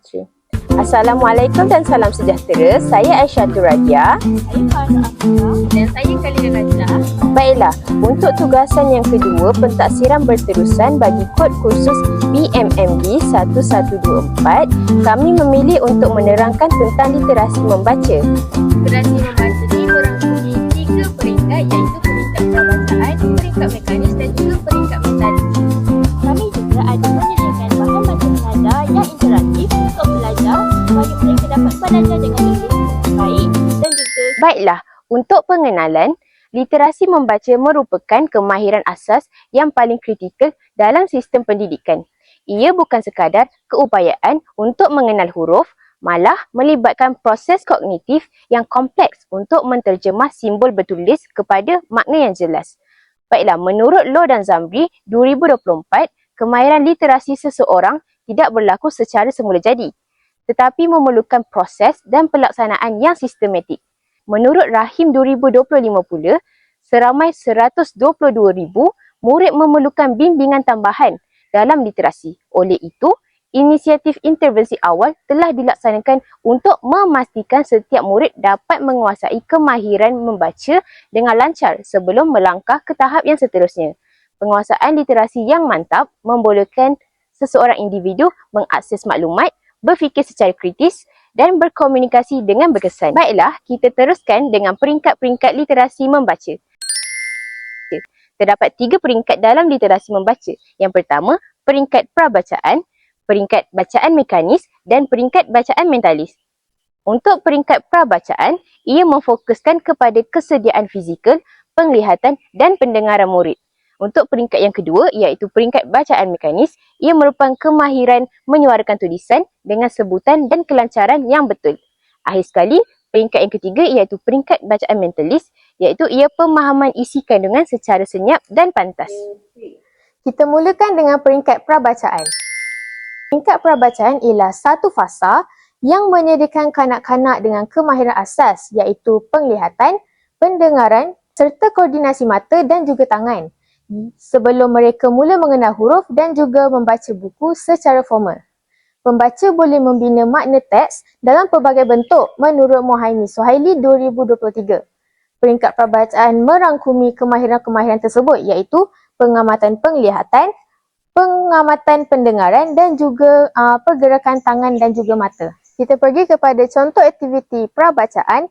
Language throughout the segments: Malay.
Putri. Assalamualaikum dan salam sejahtera. Saya Aisyatul Radia. Saya Farah Afifah. Dan saya Khalida Najlah. Baiklah, untuk tugasan yang kedua, pentaksiran berterusan bagi kod kursus BMMB 1124, kami memilih untuk menerangkan tentang literasi membaca. Literasi membaca ini merangkumi 3 peringkat, iaitu peringkat prabacaan, peringkat mekanis dan juga peringkat mentalis. Kami juga ada menyediakan bahan baca belajar yang interaktif untuk belajar bagi mereka dapat belajar dengan lebih baik dan juga. Baiklah, untuk pengenalan, literasi membaca merupakan kemahiran asas yang paling kritikal dalam sistem pendidikan. Ia bukan sekadar keupayaan untuk mengenal huruf, malah melibatkan proses kognitif yang kompleks untuk menterjemah simbol bertulis kepada makna yang jelas. Baiklah, menurut Loh dan Zamri 2024, kemahiran literasi seseorang tidak berlaku secara semula jadi, tetapi memerlukan proses dan pelaksanaan yang sistematik. Menurut Rahim 2025 pula, seramai 122,000 murid memerlukan bimbingan tambahan dalam literasi. Oleh itu, inisiatif intervensi awal telah dilaksanakan untuk memastikan setiap murid dapat menguasai kemahiran membaca dengan lancar sebelum melangkah ke tahap yang seterusnya. Penguasaan literasi yang mantap membolehkan seseorang individu mengakses maklumat, berfikir secara kritis dan berkomunikasi dengan berkesan. Baiklah, kita teruskan dengan peringkat-peringkat literasi membaca. Terdapat 3 peringkat dalam literasi membaca. Yang pertama, peringkat prabacaan, peringkat bacaan mekanis dan peringkat bacaan mentalis. Untuk peringkat prabacaan, ia memfokuskan kepada kesediaan fizikal, penglihatan dan pendengaran murid. Untuk peringkat yang kedua, iaitu peringkat bacaan mekanis, ia merupakan kemahiran menyuarakan tulisan dengan sebutan dan kelancaran yang betul. Akhir sekali, peringkat yang ketiga iaitu peringkat bacaan mentalis, iaitu ia pemahaman isi kandungan secara senyap dan pantas. Kita mulakan dengan peringkat prabacaan. Peringkat prabacaan ialah satu fasa yang menyediakan kanak-kanak dengan kemahiran asas, iaitu penglihatan, pendengaran serta koordinasi mata dan juga tangan, sebelum mereka mula mengenal huruf dan juga membaca buku secara formal. Pembaca boleh membina makna teks dalam pelbagai bentuk menurut Mohaimi Suhaili 2023. Peringkat prabacaan merangkumi kemahiran-kemahiran tersebut, iaitu pengamatan penglihatan, pengamatan pendengaran dan juga pergerakan tangan dan juga mata. Kita pergi kepada contoh aktiviti prabacaan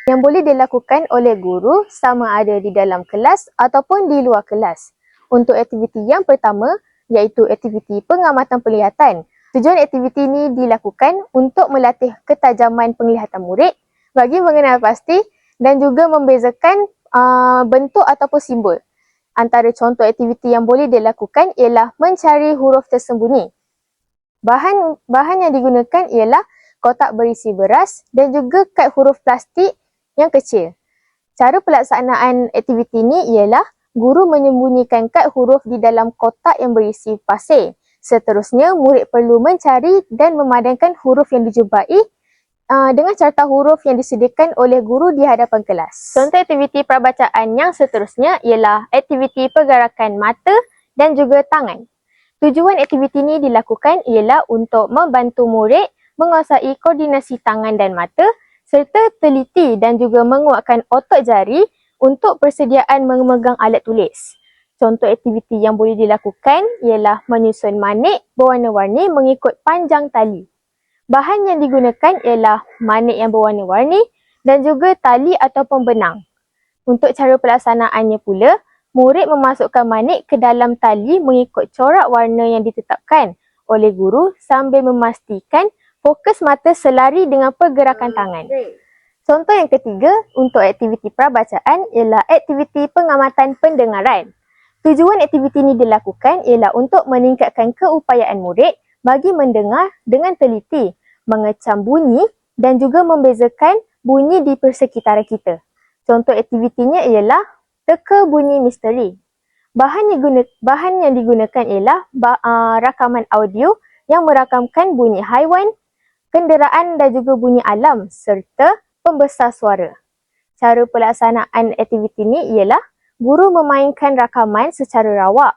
yang boleh dilakukan oleh guru sama ada di dalam kelas ataupun di luar kelas. Untuk aktiviti yang pertama, iaitu aktiviti pengamatan penglihatan. Tujuan aktiviti ini dilakukan untuk melatih ketajaman penglihatan murid bagi mengenal pasti dan juga membezakan bentuk ataupun simbol. Antara contoh aktiviti yang boleh dilakukan ialah mencari huruf tersembunyi. Bahan yang digunakan ialah kotak berisi beras dan juga kad huruf plastik yang kecil. Cara pelaksanaan aktiviti ini ialah guru menyembunyikan kad huruf di dalam kotak yang berisi pasir. Seterusnya, murid perlu mencari dan memadamkan huruf yang dijumpai dengan carta huruf yang disediakan oleh guru di hadapan kelas. Contoh aktiviti prabacaan yang seterusnya ialah aktiviti pergerakan mata dan juga tangan. Tujuan aktiviti ini dilakukan ialah untuk membantu murid menguasai koordinasi tangan dan mata serta teliti dan juga menguatkan otot jari untuk persediaan memegang alat tulis. Contoh aktiviti yang boleh dilakukan ialah menyusun manik berwarna-warni mengikut panjang tali. Bahan yang digunakan ialah manik yang berwarna-warni dan juga tali ataupun benang. Untuk cara pelaksanaannya pula, murid memasukkan manik ke dalam tali mengikut corak warna yang ditetapkan oleh guru sambil memastikan fokus mata selari dengan pergerakan tangan. Contoh yang ketiga untuk aktiviti prabacaan ialah aktiviti pengamatan pendengaran. Tujuan aktiviti ini dilakukan ialah untuk meningkatkan keupayaan murid bagi mendengar dengan teliti, mengecam bunyi dan juga membezakan bunyi di persekitaran kita. Contoh aktivitinya ialah teka bunyi misteri. Bahan yang digunakan ialah rakaman audio yang merakamkan bunyi haiwan, kenderaan dan juga bunyi alam serta pembesar suara. Cara pelaksanaan aktiviti ini ialah guru memainkan rakaman secara rawak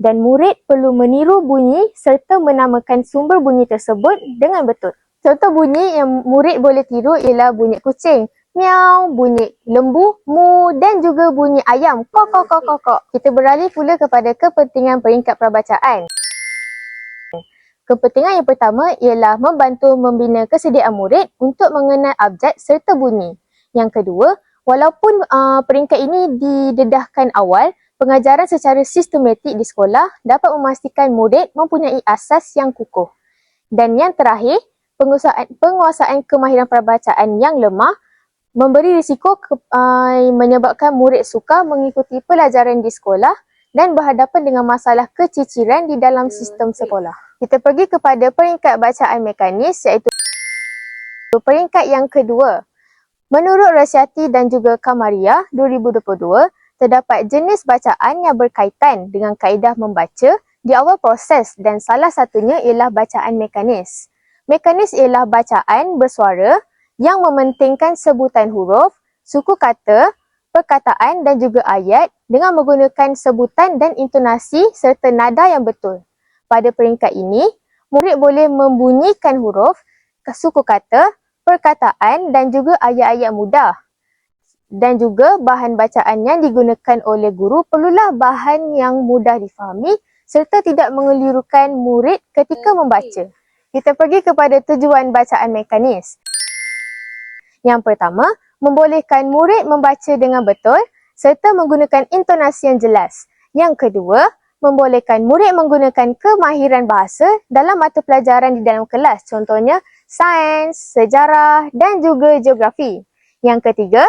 Dan murid perlu meniru bunyi serta menamakan sumber bunyi tersebut dengan betul. Contoh bunyi yang murid boleh tiru ialah bunyi kucing, miau, bunyi lembu, mu dan juga bunyi ayam, kok kok kok kok kok. Kita beralih pula kepada kepentingan peringkat prabacaan. Kepentingan yang pertama ialah membantu membina kesediaan murid untuk mengenal abjad serta bunyi. Yang kedua, walaupun peringkat ini didedahkan awal, pengajaran secara sistematik di sekolah dapat memastikan murid mempunyai asas yang kukuh. Dan yang terakhir, penguasaan kemahiran perabacaan yang lemah memberi risiko menyebabkan murid sukar mengikuti pelajaran di sekolah dan berhadapan dengan masalah keciciran di dalam sistem sekolah. Kita pergi kepada peringkat bacaan mekanis iaitu peringkat yang kedua. Menurut Rasyati dan juga Kamaria 2022, terdapat jenis bacaan yang berkaitan dengan kaedah membaca di awal proses dan salah satunya ialah bacaan mekanis. Mekanis ialah bacaan bersuara yang mementingkan sebutan huruf, suku kata, perkataan dan juga ayat dengan menggunakan sebutan dan intonasi serta nada yang betul. Pada peringkat ini, murid boleh membunyikan huruf, suku kata, perkataan dan juga ayat-ayat mudah. Dan juga bahan bacaan yang digunakan oleh guru perlulah bahan yang mudah difahami serta tidak mengelirukan murid ketika membaca. Kita pergi kepada tujuan bacaan mekanis. Yang pertama, membolehkan murid membaca dengan betul serta menggunakan intonasi yang jelas. Yang kedua, membolehkan murid menggunakan kemahiran bahasa dalam mata pelajaran di dalam kelas. Contohnya, sains, sejarah dan juga geografi. Yang ketiga,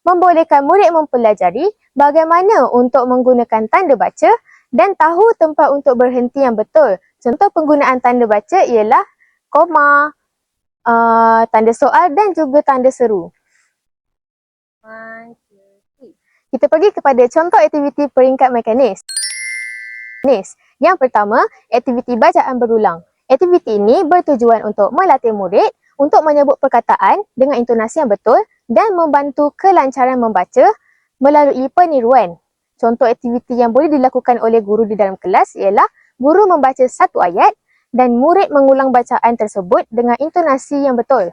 membolehkan murid mempelajari bagaimana untuk menggunakan tanda baca dan tahu tempat untuk berhenti yang betul. Contoh penggunaan tanda baca ialah koma, tanda soal dan juga tanda seru. Kita pergi kepada contoh aktiviti peringkat mekanis. Yang pertama, aktiviti bacaan berulang. Aktiviti ini bertujuan untuk melatih murid untuk menyebut perkataan dengan intonasi yang betul dan membantu kelancaran membaca melalui peniruan. Contoh aktiviti yang boleh dilakukan oleh guru di dalam kelas ialah guru membaca satu ayat dan murid mengulang bacaan tersebut dengan intonasi yang betul.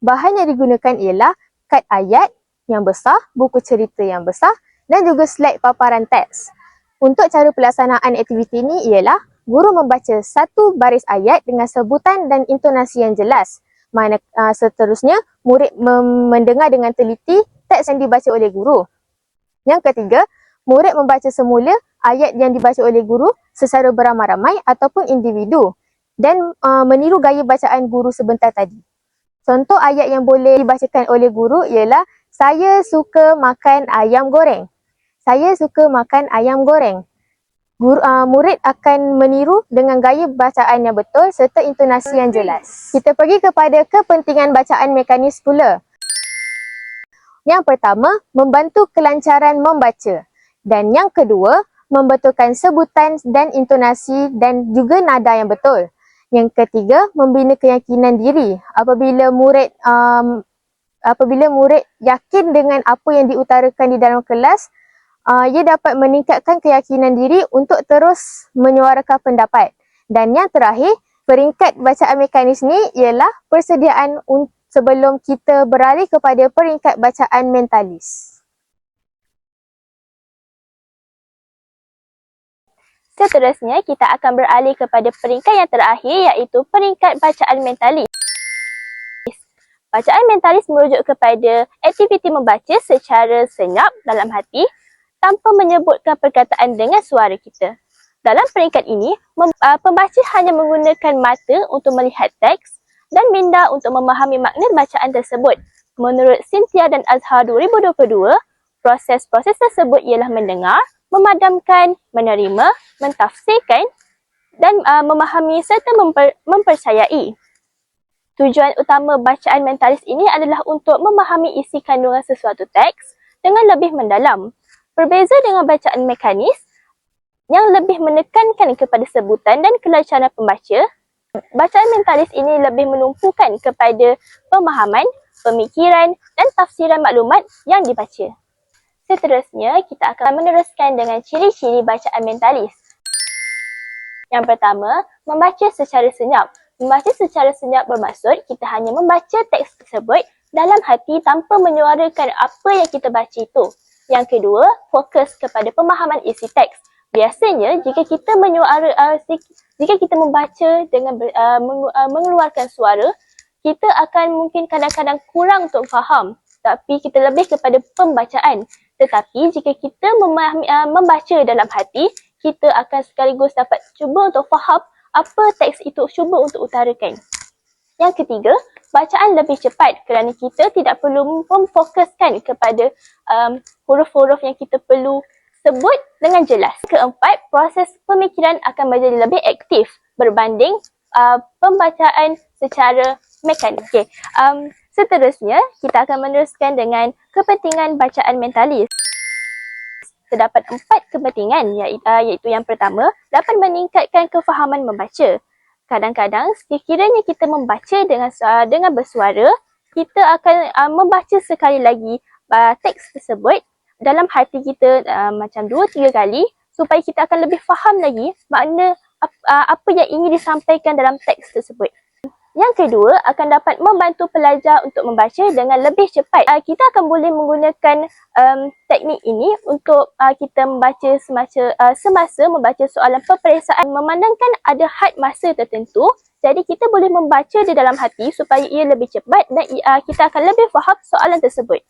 Bahan yang digunakan ialah kad ayat yang besar, buku cerita yang besar dan juga slide paparan teks. Untuk cara pelaksanaan aktiviti ini ialah guru membaca satu baris ayat dengan sebutan dan intonasi yang jelas. Seterusnya, murid mendengar dengan teliti teks yang dibaca oleh guru. Yang ketiga, murid membaca semula ayat yang dibaca oleh guru secara beramai-ramai ataupun individu dan meniru gaya bacaan guru sebentar tadi. Contoh ayat yang boleh dibacakan oleh guru ialah saya suka makan ayam goreng. Saya suka makan ayam goreng. Murid akan meniru dengan gaya bacaan yang betul serta intonasi yang jelas. Kita pergi kepada kepentingan bacaan mekanis pula. Yang pertama, membantu kelancaran membaca. Dan yang kedua, membetulkan sebutan dan intonasi dan juga nada yang betul. Yang ketiga, membina keyakinan diri. Apabila murid yakin dengan apa yang diutarakan di dalam kelas, ia dapat meningkatkan keyakinan diri untuk terus menyuarakan pendapat. Dan yang terakhir, peringkat bacaan mekanis ni ialah persediaan sebelum kita beralih kepada peringkat bacaan mentalis. Seterusnya, kita akan beralih kepada peringkat yang terakhir iaitu peringkat bacaan mentalis. Bacaan mentalis merujuk kepada aktiviti membaca secara senyap dalam hati tanpa menyebutkan perkataan dengan suara kita. Dalam peringkat ini, pembaca hanya menggunakan mata untuk melihat teks dan minda untuk memahami makna bacaan tersebut. Menurut Cynthia dan Azhar 2022, proses-proses tersebut ialah mendengar, memadamkan, menerima, mentafsirkan dan memahami serta mempercayai. Tujuan utama bacaan mentalis ini adalah untuk memahami isi kandungan sesuatu teks dengan lebih mendalam. Berbeza dengan bacaan mekanis yang lebih menekankan kepada sebutan dan kelancaran pembaca, bacaan mentalis ini lebih menumpukan kepada pemahaman, pemikiran dan tafsiran maklumat yang dibaca. Seterusnya, kita akan meneruskan dengan ciri-ciri bacaan mentalis. Yang pertama, membaca secara senyap. Membaca secara senyap bermaksud kita hanya membaca teks tersebut dalam hati tanpa menyuarakan apa yang kita baca itu. Yang kedua, fokus kepada pemahaman isi teks. Biasanya jika kita jika kita membaca dengan mengeluarkan suara, kita akan mungkin kadang-kadang kurang untuk faham, tapi kita lebih kepada pembacaan. Tetapi jika kita membaca dalam hati, kita akan sekaligus dapat cuba untuk faham apa teks itu cuba untuk utarakan. Yang ketiga, bacaan lebih cepat kerana kita tidak perlu memfokuskan kepada huruf-huruf yang kita perlu sebut dengan jelas. Keempat, proses pemikiran akan menjadi lebih aktif berbanding pembacaan secara mekanik. Seterusnya, kita akan meneruskan dengan kepentingan bacaan mentalis. Terdapat 4 kepentingan iaitu yang pertama, dapat meningkatkan kefahaman membaca. Kadang-kadang sekiranya kita membaca dengan bersuara, kita akan membaca sekali lagi teks tersebut dalam hati kita macam 2-3 kali supaya kita akan lebih faham lagi makna apa yang ingin disampaikan dalam teks tersebut. Yang kedua, akan dapat membantu pelajar untuk membaca dengan lebih cepat. Kita akan boleh menggunakan teknik ini untuk kita membaca semasa membaca soalan peperiksaan memandangkan ada had masa tertentu. Jadi kita boleh membaca di dalam hati supaya ia lebih cepat dan kita akan lebih faham soalan tersebut.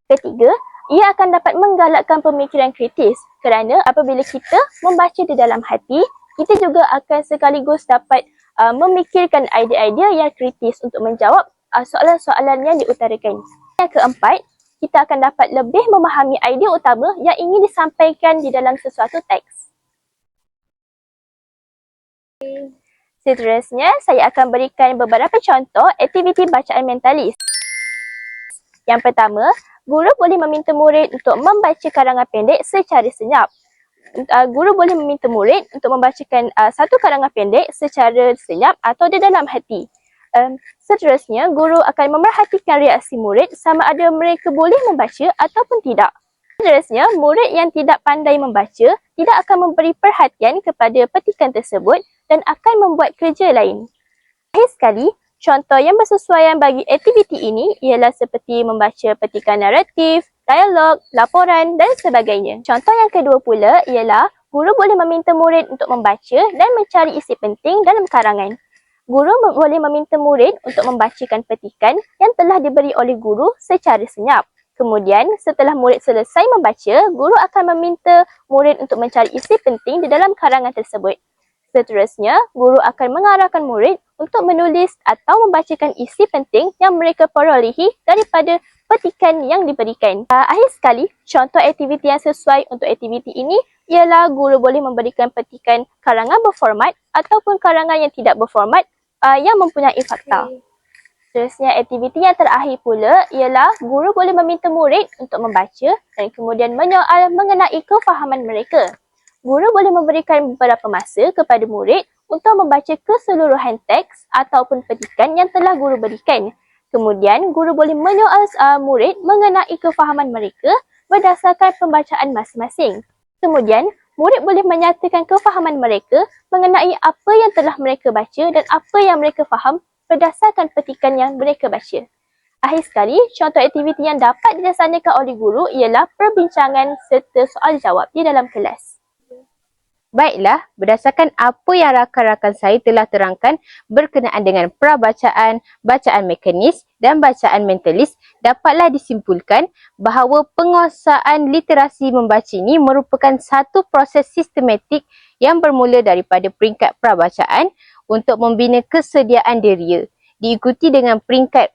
Ketiga, ia akan dapat menggalakkan pemikiran kritis kerana apabila kita membaca di dalam hati, kita juga akan sekaligus dapat memikirkan idea-idea yang kritis untuk menjawab soalan-soalan yang diutarakan. Yang keempat, kita akan dapat lebih memahami idea utama yang ingin disampaikan di dalam sesuatu teks. Seterusnya, saya akan berikan beberapa contoh aktiviti bacaan mentalis. Yang pertama, guru boleh meminta murid untuk membaca karangan pendek secara senyap. Guru boleh meminta murid untuk membacakan satu karangan pendek secara senyap atau di dalam hati. Seterusnya, guru akan memerhatikan reaksi murid sama ada mereka boleh membaca ataupun tidak. Seterusnya, murid yang tidak pandai membaca tidak akan memberi perhatian kepada petikan tersebut dan akan membuat kerja lain. Akhir sekali, contoh yang bersesuaian bagi aktiviti ini ialah seperti membaca petikan naratif, dialog, laporan dan sebagainya. Contoh yang kedua pula ialah guru boleh meminta murid untuk membaca dan mencari isi penting dalam karangan. Guru boleh meminta murid untuk membacakan petikan yang telah diberi oleh guru secara senyap. Kemudian, setelah murid selesai membaca, guru akan meminta murid untuk mencari isi penting di dalam karangan tersebut. Seterusnya, guru akan mengarahkan murid untuk menulis atau membacakan isi penting yang mereka perolehi daripada petikan yang diberikan. Akhir sekali, contoh aktiviti yang sesuai untuk aktiviti ini ialah guru boleh memberikan petikan karangan berformat ataupun karangan yang tidak berformat yang mempunyai fakta. Seterusnya, aktiviti yang terakhir pula ialah guru boleh meminta murid untuk membaca dan kemudian menyoal mengenai kefahaman mereka. Guru boleh memberikan beberapa masa kepada murid untuk membaca keseluruhan teks ataupun petikan yang telah guru berikan. Kemudian, guru boleh menyoal murid mengenai kefahaman mereka berdasarkan pembacaan masing-masing. Kemudian, murid boleh menyatakan kefahaman mereka mengenai apa yang telah mereka baca dan apa yang mereka faham berdasarkan petikan yang mereka baca. Akhir sekali, contoh aktiviti yang dapat dilaksanakan oleh guru ialah perbincangan serta soal jawab di dalam kelas. Baiklah, berdasarkan apa yang rakan-rakan saya telah terangkan berkenaan dengan prabacaan, bacaan mekanis dan bacaan mentalis, dapatlah disimpulkan bahawa penguasaan literasi membaca ini merupakan satu proses sistematik yang bermula daripada peringkat prabacaan untuk membina kesediaan diri, diikuti dengan peringkat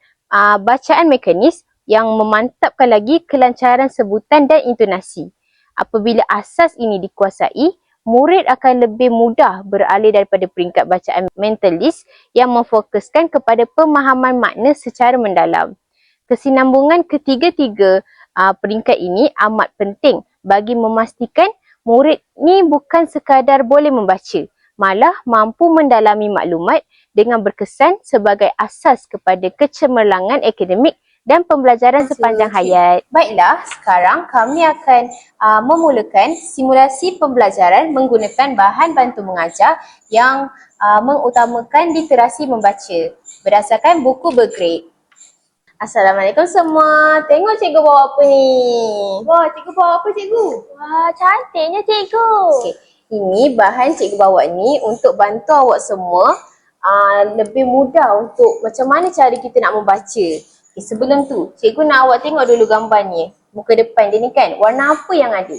bacaan mekanis yang memantapkan lagi kelancaran sebutan dan intonasi. Apabila asas ini dikuasai, murid akan lebih mudah beralih daripada peringkat bacaan mentalis yang memfokuskan kepada pemahaman makna secara mendalam. Kesinambungan ketiga-tiga peringkat ini amat penting bagi memastikan murid ni bukan sekadar boleh membaca, malah mampu mendalami maklumat dengan berkesan sebagai asas kepada kecemerlangan akademik dan pembelajaran sepanjang hayat. Baiklah, sekarang kami akan memulakan simulasi pembelajaran menggunakan bahan bantu mengajar yang mengutamakan literasi membaca berdasarkan buku bergrade. Assalamualaikum semua. Tengok cikgu bawa apa ni? Wah, cikgu bawa apa cikgu? Wah, cantiknya cikgu. Okey. Ini bahan cikgu bawa ni untuk bantu awak semua lebih mudah untuk macam mana cara kita nak membaca. Okay, sebelum tu, cikgu nak awak tengok dulu gambar ni. Muka depan dia ni kan, warna apa yang ada?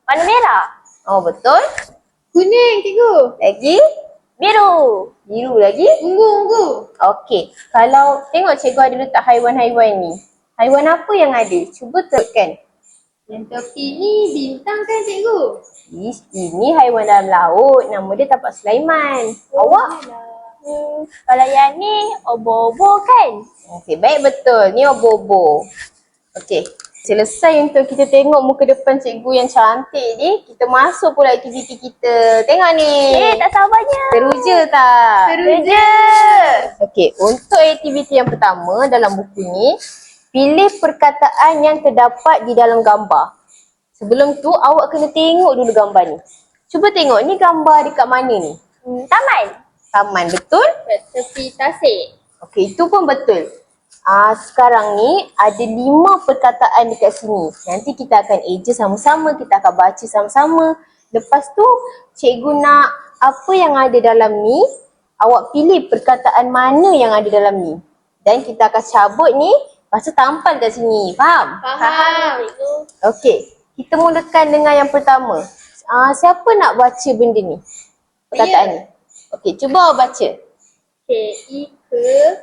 Warna merah. Oh betul. Kuning cikgu. Lagi? Biru. Biru lagi? Ungu. Okey, kalau tengok cikgu ada letak haiwan-haiwan ni. Haiwan apa yang ada? Cuba teruskan. Yang tepi ni bintang kan cikgu? Ini haiwan dalam laut. Nama dia tapak Sulaiman. Awak? Kalau yang ni obo-obo kan? Okey, baik betul. Ni obo-obo. Okey. Selesai untuk kita tengok muka depan cikgu yang cantik ni, kita masuk pula aktiviti kita. Tengok ni. Tak sabarnya. Teruja tak? Teruja. Okey, untuk aktiviti yang pertama dalam buku ni, pilih perkataan yang terdapat di dalam gambar. Sebelum tu, awak kena tengok dulu gambar ni. Cuba tengok, ni gambar dekat mana ni? Taman. Taman, betul? Tepi tasik. Okey, itu pun betul. Sekarang ni ada 5 perkataan dekat sini. Nanti kita akan eja sama-sama, kita akan baca sama-sama. Lepas tu, cikgu nak apa yang ada dalam ni, awak pilih perkataan mana yang ada dalam ni. Dan kita akan cabut ni, lepas tu tampal kat sini. Faham? Faham. Okey, kita mulakan dengan yang pertama. Siapa nak baca benda ni? Perkataan ni. Okey, cuba awak baca. K-I-K.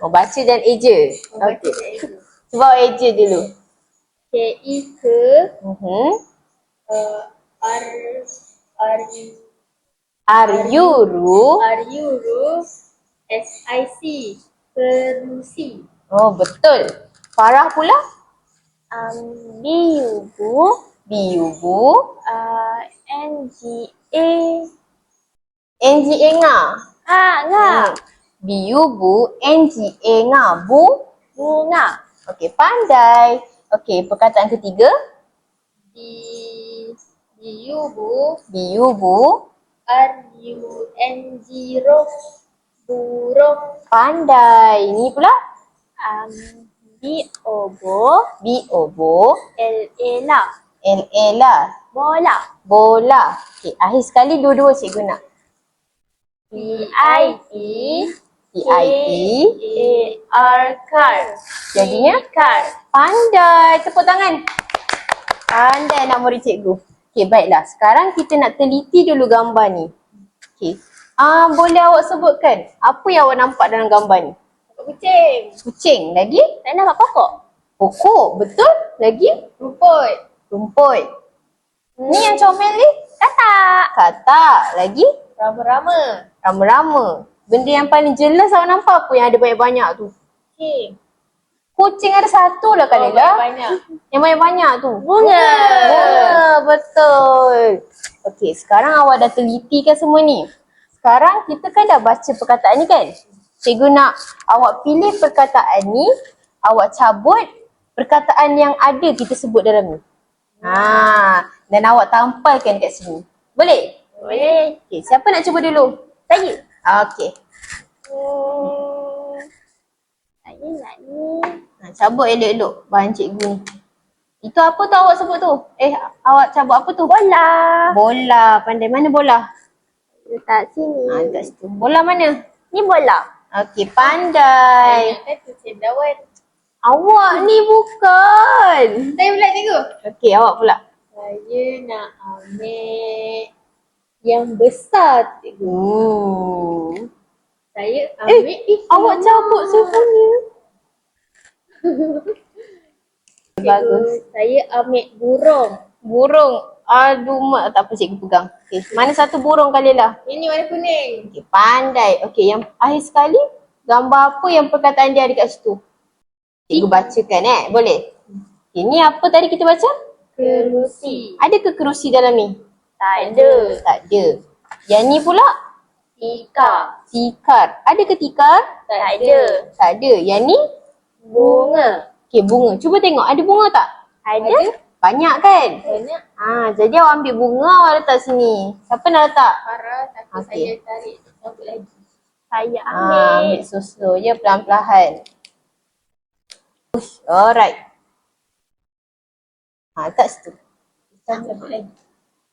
Baca dan eja. Okey. Cuba awak eja dulu. K-I-K. Aryuru. S-I-C. Kerusi. Oh, betul. Farah pula? Biubu. Biubu. NGA. NGA nga. Nga. Biubu. NGA nga. Bunga. Okey, pandai. Okey, perkataan ketiga. Biubu. Biubu. R-U-N-G-ro. Burung. Pandai. Ni pula? Biobo. Biobo. L-E-La. L-E-La. Bola. Bola. Okey, akhir sekali dua-dua cikgu nak. P-I-E. P-I-T. A-R. Car. Jadinya? Car. Pandai. Tepuk tangan. Pandai nak murid cikgu. Okey, baiklah. Sekarang kita nak teliti dulu gambar ni. Okey. Boleh awak sebutkan apa yang awak nampak dalam gambar ni? Kucing. Kucing. Lagi? Tak nampak pokok. Pokok. Betul? Lagi? Rumput. Rumput. Ni yang comel ni? Katak. Katak. Lagi? Rama-rama. Rama-rama. Benda yang paling jelas awak nampak apa yang ada banyak-banyak tu? Kucing. Kucing ada satu lah kali lah. Banyak. Yang banyak-banyak tu. Bunga. Bunga. Betul. Okey, sekarang awak dah telitikan semua ni. Sekarang kita kan dah baca perkataan ni kan? Cikgu nak awak pilih perkataan ni, awak cabut perkataan yang ada kita sebut dalam ni. Dan awak tampalkan kat sini. Boleh? Boleh. Okey, siapa nak cuba dulu? Saya. Okey. Saya nak ni. Cabut elok-elok bahan cikgu ni. Itu apa tu awak sebut tu? Awak cabut apa tu? Bola. Bola. Pandai mana bola? Letak sini. Kat situ. Bola mana? Ni bola. Okey, pandai. Kan kucing dawan. Awak ni bukan. Saya pula cikgu. Okey, awak pula. Saya nak ambil yang besar cikgu. Saya ambil Awak cabut semuanya. Bagus. Saya ambil burung. Burung. Aduh, mak tak apa cikgu pegang. Okey, mana satu burung kali lah? Ini warna kuning. Okey, pandai. Okey, yang akhir sekali, gambar apa yang perkataan dia ada kat situ? Cikgu bacakan boleh? Okay, ni apa tadi kita baca? Kerusi. Ada ke kerusi dalam ni? Tak ada. Tak ada. Yang ni pula? Tikar. Tikar. Ada ke tikar? Tak ada. Tak ada. Yang ni? Bunga. Okey, bunga. Cuba tengok ada bunga tak? Ada. Banyak kan? Banyak. Jadi awak ambil bunga, awak letak sini. Siapa nak letak? Farah, tapi Okey. saya tarik cabut lagi. Saya Ambil slow-slow je, perlahan-perlahan. Push. Alright. Letak situ. Cabut lagi.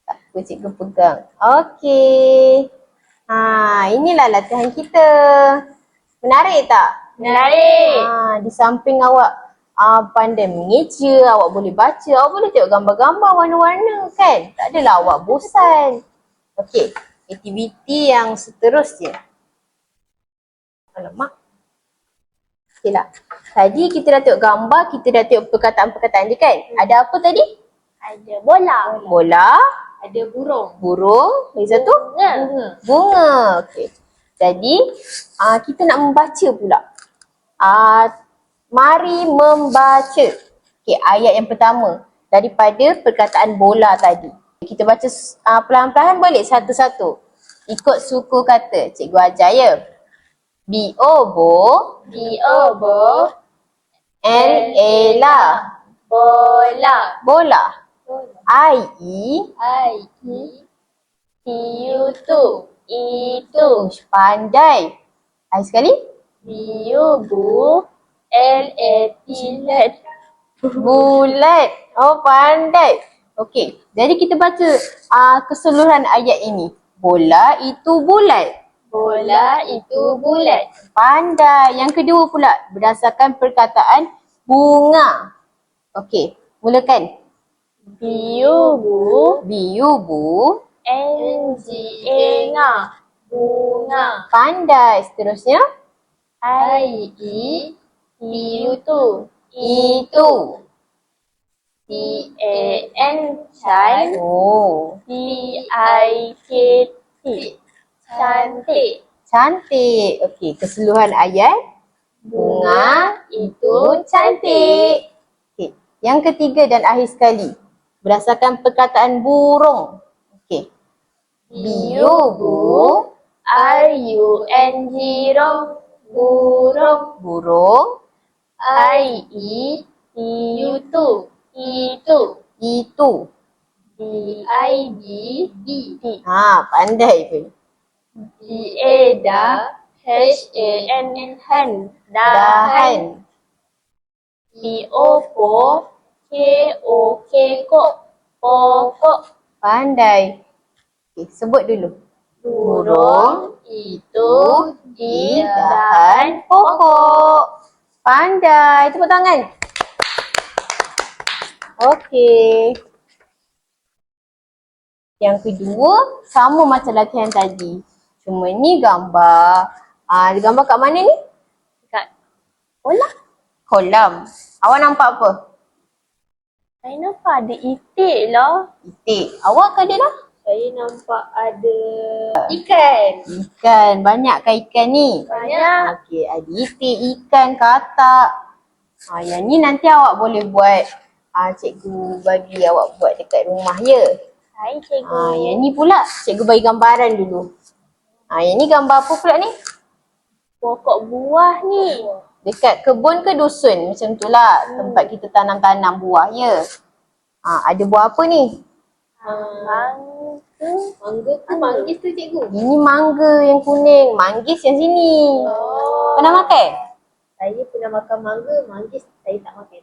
Tak apa, cikgu pegang. Okey. Inilah latihan kita. Menarik tak? Menarik. Di samping awak pandai mengeja, awak boleh baca, awak boleh tengok gambar-gambar warna-warna kan? Tak adalah awak bosan. Okey, aktiviti yang seterusnya. Alamak. Okeylah. Tadi kita dah tengok gambar, kita dah tengok perkataan-perkataan dia kan? Ada apa tadi? Ada bola. Bola, Ada burung. burung, lagi satu? Bunga. Bunga. Okey. Jadi, kita nak membaca pula. Mari membaca. Okey, ayat yang pertama daripada perkataan bola tadi. Kita baca perlahan-lahan balik satu-satu. Ikut suku kata. Cikgu ajar ya. B-O-Bo, B-O-Bo. L-A-La, Bola. bola. I-E, I-E. T-U-Tu. Itu. pandai. I sekali. B-U-Bu. L-A-T-Let. Bulat. Oh, pandai. Okey, jadi kita baca keseluruhan ayat ini. Bola itu bulat. Bola itu bulat. Pandai. Yang kedua pula, berdasarkan perkataan bunga. Okey, mulakan. B-U-Bu. Biubu, N-G-A. Bunga. pandai. Seterusnya, I-E. T-U-Tu. itu. C-A-N. Child. Oh, C-I-K-T. Cantik. cantik. Okey, keseluruhan ayat. Bunga itu cantik. Okey, yang ketiga dan akhir sekali. Berdasarkan perkataan burung. Okey. Biubu, R-U-N-G. Burung. burung, I-E. T-U-Tu. Itu. itu. D-I-D. Pandai pun. D-A-Da. H-A-N. Hen. Dahan. P-O-Po. K-O-K. Kok. Pokok. Pandai. Okey, sebut dulu. Burung itu di dahan dahan pokok. Pandai. Tepuk tangan. Okey. Yang kedua, sama macam latihan tadi. Cuma ni gambar. Ada gambar kat mana ni? kat Kolam. Kolam. Awak nampak apa? saya nampak ada itik lah. Itik. Awak ke dia lah? Saya nampak ada ikan. Ikan. Banyakkah ikan ni? Banyak. Okey, ada itik, ikan, katak. Yang ni nanti awak boleh buat. Cikgu bagi awak buat dekat rumah ya. Hai cikgu. Yang ni pula cikgu bagi gambaran dulu. Yang ni gambar apa pula ni? Pokok buah ni. Dekat kebun ke dusun? Macam tu lah. Tempat kita tanam-tanam buah ya. Ada buah apa ni? Mangga. Mangga tu manggis tu cikgu. Ini mangga yang kuning. Manggis yang sini. Pernah makan? Saya pernah makan mangga, manggis saya tak makan.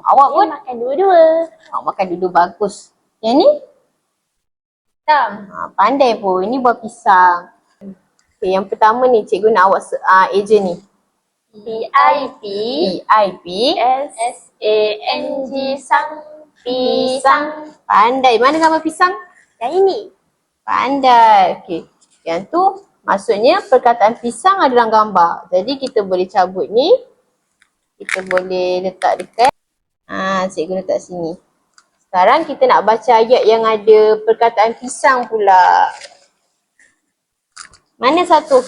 Awak Saya pun? makan dua-dua. Awak makan dulu bagus. Yang ni? Tam. Pandai pun. Ini buah pisang. Okay, yang pertama ni cikgu nak awak eja ni. P-I-P. P-I-P. S-A-N-G. Sang. Pisang. Pandai. Mana gambar pisang? Yang ini. Pandai. Okey. Yang tu maksudnya perkataan pisang ada dalam gambar. Jadi kita boleh cabut ni. Kita boleh letak dekat. Cikgu letak sini. Sekarang kita nak baca ayat yang ada perkataan pisang pula. Mana satu?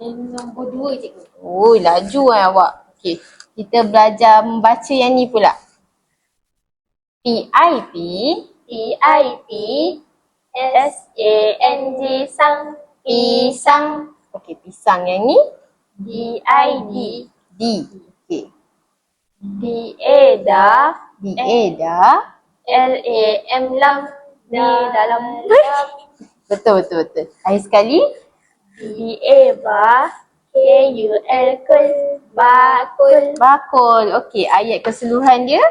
Yang nombor 2 cikgu. Oh, laju awak. Okey. Kita belajar membaca yang ni pula. P-I-P. P-I-P. S-A-N-G. Sang. Pisang. Okey, pisang yang ni. D-I-D. D. Okey. Diedah. Diedah. LAM lam. Di dalam. Betul. Akhir sekali. Dieba. KUL kul. Bakul. Bakul. Okey, ayat keseluruhan dia.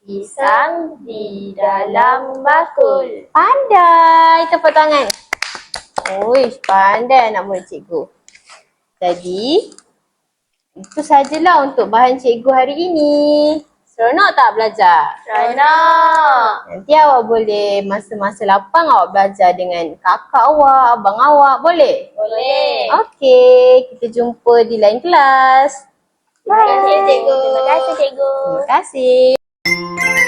Pisang di dalam bakul. Pandai. Tepuk tangan. Uish, pandai anak murid cikgu. Jadi, itu sajalah untuk bahan cikgu hari ini. Seronok tak belajar? Seronok. Nanti awak boleh masa-masa lapang awak belajar dengan kakak awak, abang awak. Boleh? Boleh. Okey, kita jumpa di lain kelas. Terima kasih cikgu. Terima kasih cikgu. Terima kasih.